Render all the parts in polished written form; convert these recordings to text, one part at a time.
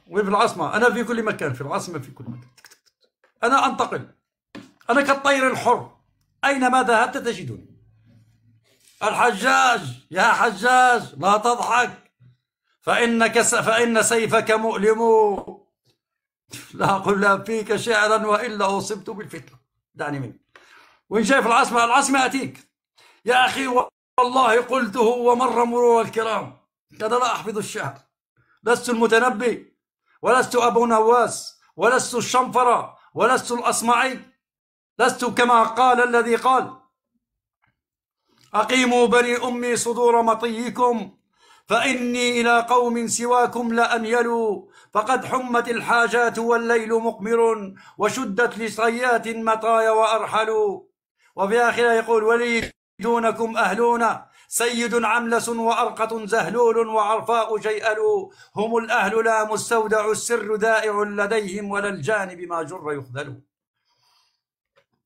وفي العاصمة، أنا في كل مكان، في العاصمة في كل مكان. أنا أنتقل، أنا كالطير الحر، أينما ذهبت تجدني. الحجاج، يا حجاج لا تضحك، فإن سيفك مؤلم. لا أقول فيك شعرا وإلا أصبت بالفتنة، دعني منك. وإن شايف العاصمة، العاصمة أتيك يا أخي، والله قلته ومر مرور الكرام. أنا لا أحفظ الشعر، لست المتنبي، ولست أبو نواس، ولست الشنفرة، ولست الأصمعي، لست كما قال الذي قال: أقيموا بني أمي صدور مطيكم، فإني إلى قوم سواكم لأميل، فقد حمت الحاجات والليل مقمر، وشدت لصيات مطايا وأرحل. وفي آخرها يقول: ولي دونكم أهلون، سيد عملس وأرقة زهلول وعرفاء جيئل، هم الأهل لا مستودع السر دائع لديهم، ولا الجانب ما جر يخذل.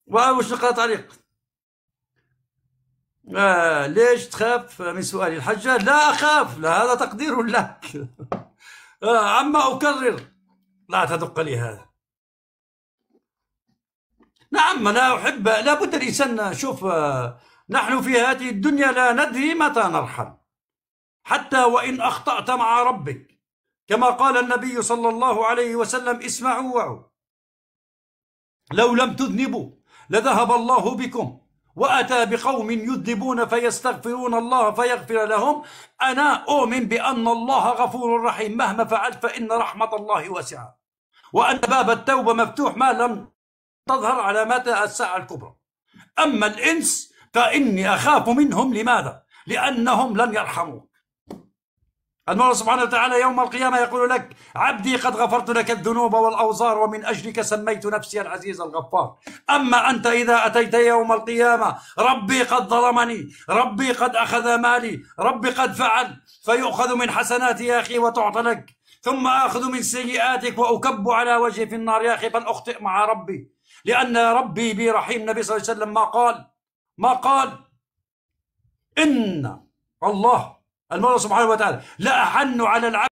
وش نقرأ تعليق؟ ليش تخاف من سؤالي الحجاج؟ لا أخاف، لا، هذا تقدير لك. عما أكرر، لا تدق لي هذا. نعم، لا أحب، لا بد الإنسان. شوف، نحن في هذه الدنيا لا ندري متى نرحل، حتى وإن أخطأت مع ربك، كما قال النبي صلى الله عليه وسلم: اسمعوا وعوا، لو لم تذنبوا لذهب الله بكم، وأتى بقوم يذنبون فيستغفرون الله فيغفر لهم. أنا أؤمن بأن الله غفور رحيم، مهما فعلت فإن رحمة الله واسعة، وأن باب التوبة مفتوح ما لم تظهر علامات الساعة الكبرى. أما الإنس فإني أخاف منهم. لماذا؟ لأنهم لن يرحموك. المولى سبحانه وتعالى يوم القيامة يقول لك: عبدي قد غفرت لك الذنوب والأوزار، ومن أجلك سميت نفسي العزيز الغفار. أما أنت إذا أتيت يوم القيامة: ربي قد ظلمني، ربي قد أخذ مالي، ربي قد فعل، فيؤخذ من حسناتي يا أخي وتعطى لك، ثم آخذ من سيئاتك وأكب على وجهي في النار. يا أخي بل أخطئ مع ربي، لأن ربي بي رحيم. النبي صلى الله عليه وسلم ما قال إن الله، المولى سبحانه وتعالى، لا أحن على العبد